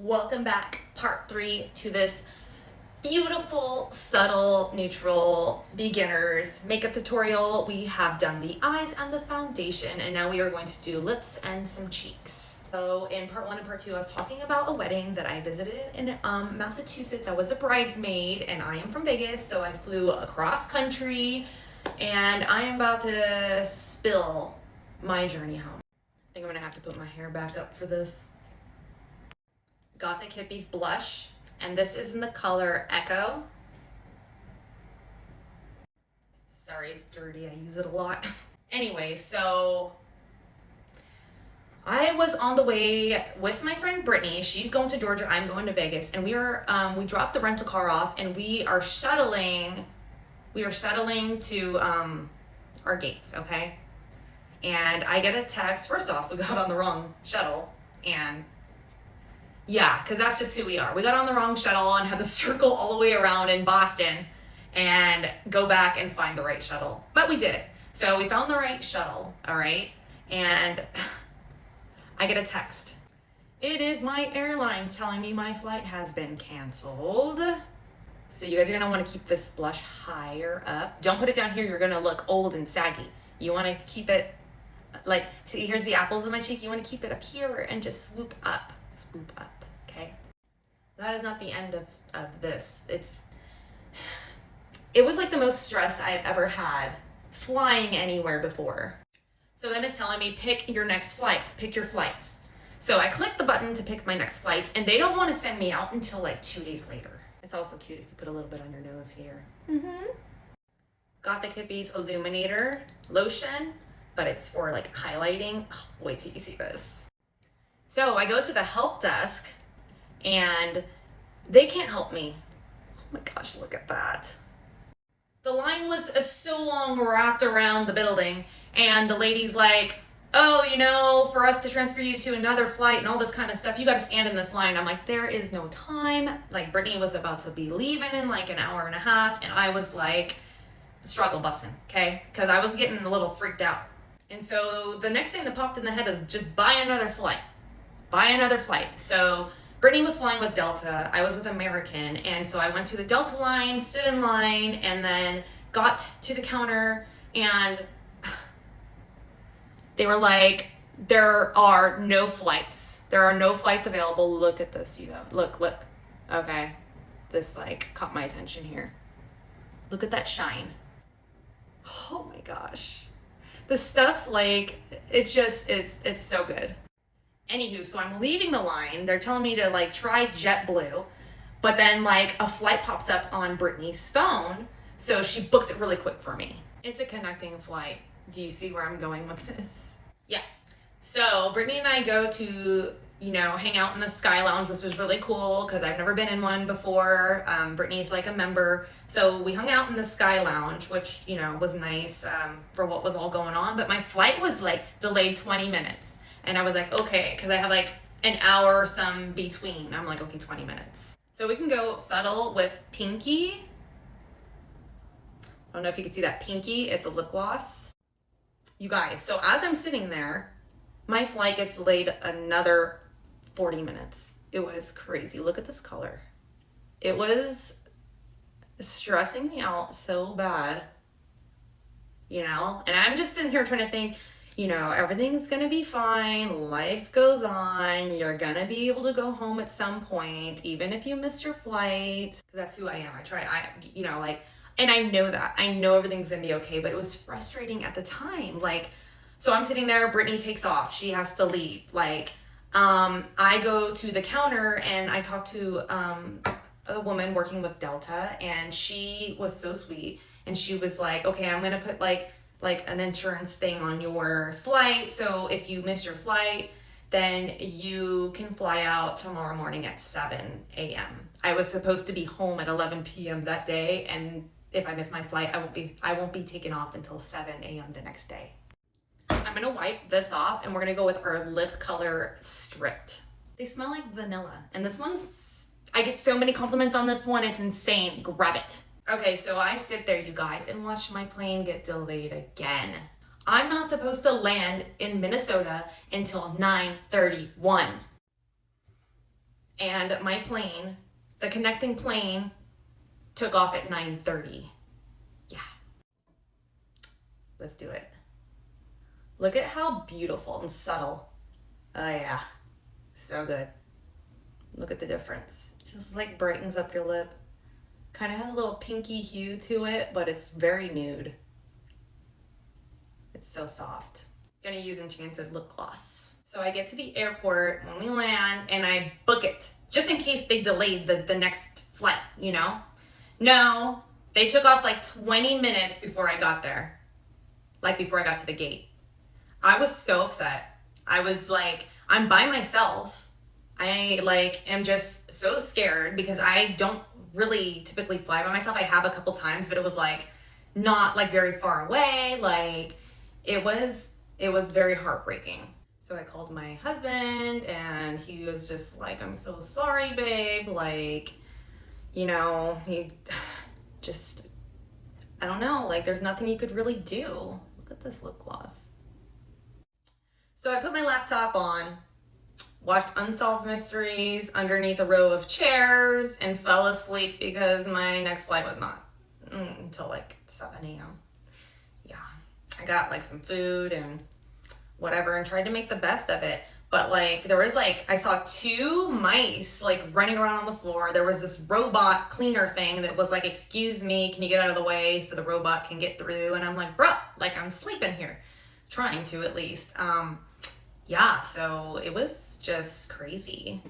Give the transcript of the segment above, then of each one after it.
Welcome back, part 3 to this beautiful, subtle, neutral, beginners makeup tutorial. We have done the eyes and the foundation, and now we are going to do lips and some cheeks. So in part 1 and part 2, I was talking about a wedding that I visited in Massachusetts. I was a bridesmaid, and I am from Vegas, so I flew across country, and I am about to spill my journey home. I think I'm gonna have to put my hair back up for this. Gothic Hippies blush, and this is in the color Echo. Sorry, it's dirty. I use it a lot. Anyway, so I was on the way with my friend Brittany. She's going to Georgia. I'm going to Vegas, and we dropped the rental car off, and we are shuttling. We are shuttling to our gates. Okay, and I get a text. First off, we got on the wrong shuttle, and yeah, because that's just who we are. We got on the wrong shuttle and had to circle all the way around in Boston and go back and find the right shuttle. But we did. So we found the right shuttle, all right? And I get a text. It is my airlines telling me my flight has been canceled. So you guys are going to want to keep this blush higher up. Don't put it down here. You're going to look old and saggy. You want to keep it like, see, here's the apples of my cheek. You want to keep it up here and just swoop up. Swoop up. Okay, that is not the end of this. It was like the most stress I've ever had flying anywhere before. So then it's telling me pick your next flights, pick your flights. So I click the button to pick my next flights, and they don't want to send me out until like 2 days later. It's also cute if you put a little bit on your nose here. Gothic Hippies Illuminator Lotion, but it's for like highlighting. Oh, wait till you see this. So I go to the help desk, and they can't help me. Oh my gosh, look at that. The line was so long wrapped around the building, and the lady's like, oh, for us to transfer you to another flight and all this kind of stuff, you got to stand in this line. I'm like, there is no time. Like, Brittany was about to be leaving in like an hour and a half, and I was like struggle bussing, okay? Because I was getting a little freaked out. And so the next thing that popped in the head is just buy another flight. So Brittany was flying with Delta. I was with American. And so I went to the Delta line, stood in line, and then got to the counter, and they were like, there are no flights. There are no flights available. Look at this, Look. Okay. This like caught my attention here. Look at that shine. Oh my gosh. The stuff, like, it's so good. Anywho, so I'm leaving the line. They're telling me to like try JetBlue, but then like a flight pops up on Brittany's phone, so she books it really quick for me. It's a connecting flight. Do you see where I'm going with this? Yeah. So Brittany and I go to, hang out in the Sky Lounge, which was really cool because I've never been in one before. Brittany's like a member. So we hung out in the Sky Lounge, which, was nice for what was all going on. But my flight was like delayed 20 minutes. And I was like, okay, because I have like an hour or some between. I'm like, okay, 20 minutes. So we can go subtle with Pinky. I don't know if you can see that Pinky. It's a lip gloss. You guys, so as I'm sitting there, my flight gets delayed another 40 minutes. It was crazy. Look at this color. It was stressing me out so bad, And I'm just sitting here trying to think, everything's going to be fine. Life goes on. You're going to be able to go home at some point, even if you miss your flight. That's who I am. And I know that. I know everything's going to be okay, but it was frustrating at the time. So I'm sitting there, Brittany takes off. She has to leave. I go to the counter, and I talk to a woman working with Delta, and she was so sweet. And she was like, okay, I'm going to put like an insurance thing on your flight. So if you miss your flight, then you can fly out tomorrow morning at 7 a.m. I was supposed to be home at 11 p.m. that day. And if I miss my flight, I won't be taken off until 7 a.m. the next day. I'm going to wipe this off, and we're going to go with our lip color Stripped. They smell like vanilla. And this one's, I get so many compliments on this one. It's insane. Grab it. Okay, so I sit there, you guys, and watch my plane get delayed again. I'm not supposed to land in Minnesota until 9:31. And my plane, the connecting plane, took off at 9:30. Yeah. Let's do it. Look at how beautiful and subtle. Oh yeah. So good. Look at the difference. Just like brightens up your lip. Kind of has a little pinky hue to it, but it's very nude. It's so soft. Gonna use Enchanted lip gloss. So I get to the airport when we land and I book it just in case they delayed the next flight, you know? No, they took off like 20 minutes before I got there. Like before I got to the gate. I was so upset. I was like, I'm by myself. I like am just so scared because I don't really typically fly by myself. I have a couple times, but it was like not like very far away. Like it was very heartbreaking. So I called my husband and he was just like, I'm so sorry, babe. Like, you know, he just, I don't know, like there's nothing you could really do. Look at this lip gloss. So I put my laptop on, watched Unsolved Mysteries underneath a row of chairs, and fell asleep because my next flight was not until like 7 a.m. Yeah, I got like some food and whatever and tried to make the best of it. But like there was like, I saw 2 mice like running around on the floor. There was this robot cleaner thing that was like, excuse me, can you get out of the way so the robot can get through? And I'm like, bro, like I'm sleeping here. Trying to at least. Yeah, so it was just crazy.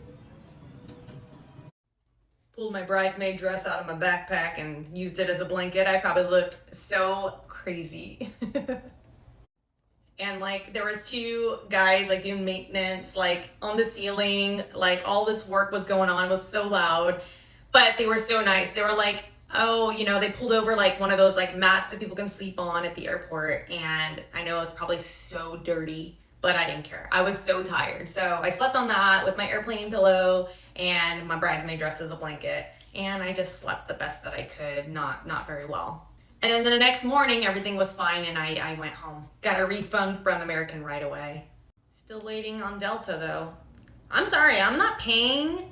Pulled my bridesmaid dress out of my backpack and used it as a blanket. I probably looked so crazy. And like there was 2 guys like doing maintenance like on the ceiling, like all this work was going on. It was so loud, but they were so nice. They were like, oh, you know, they pulled over like one of those like mats that people can sleep on at the airport, and I know it's probably so dirty, but I didn't care. I was so tired. So I slept on that with my airplane pillow and my bridesmaid dress as a blanket, and I just slept the best that I could, not very well. And then the next morning, everything was fine, and I went home. Got a refund from American right away. Still waiting on Delta, though. I'm sorry, I'm not paying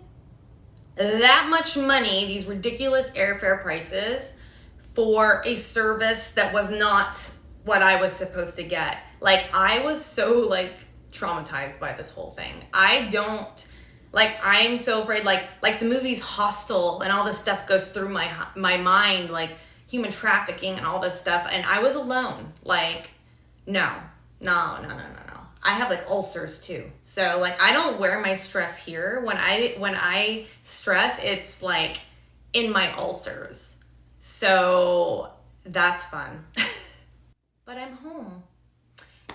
that much money, these ridiculous airfare prices, for a service that was not what I was supposed to get. Like, I was so, like, traumatized by this whole thing. I'm so afraid, like the movie's Hostel and all this stuff goes through my mind, like, human trafficking and all this stuff, and I was alone. Like, no. I have like ulcers too, so like I don't wear my stress here. When I stress, it's like in my ulcers, so that's fun. But I'm home,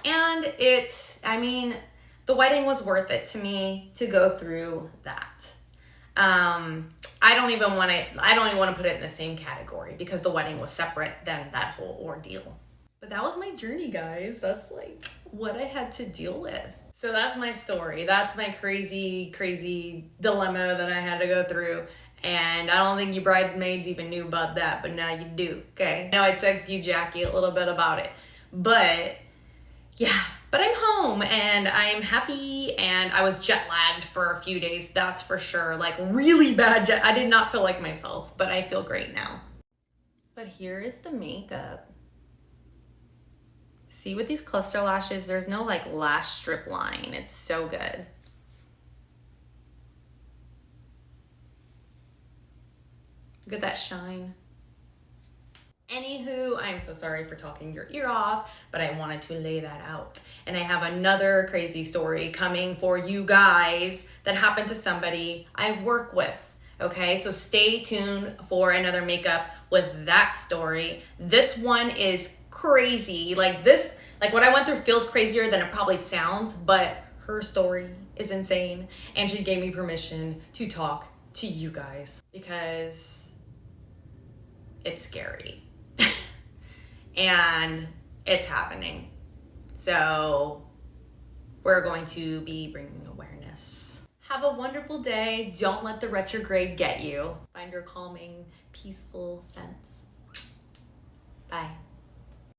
and the wedding was worth it to me to go through that. I don't even want to put it in the same category because the wedding was separate than that whole ordeal. But that was my journey, guys. That's like what I had to deal with. So that's my story. That's my crazy, crazy dilemma that I had to go through. And I don't think you bridesmaids even knew about that, but now you do, okay? Now I text you, Jackie, a little bit about it. But yeah, but I'm home and I'm happy, and I was jet lagged for a few days, that's for sure. Like really bad I did not feel like myself, but I feel great now. But here is the makeup. See, with these cluster lashes, there's no like lash strip line. It's so good. Look at that shine. Anywho, I'm so sorry for talking your ear off, but I wanted to lay that out. And I have another crazy story coming for you guys that happened to somebody I work with. Okay, so stay tuned for another makeup with that story. This one is crazy. Like what I went through feels crazier than it probably sounds, but her story is insane. And she gave me permission to talk to you guys because it's scary. And it's happening. So we're going to be bringing awareness. Have a wonderful day. Don't let the retrograde get you. Find your calming, peaceful sense. Bye.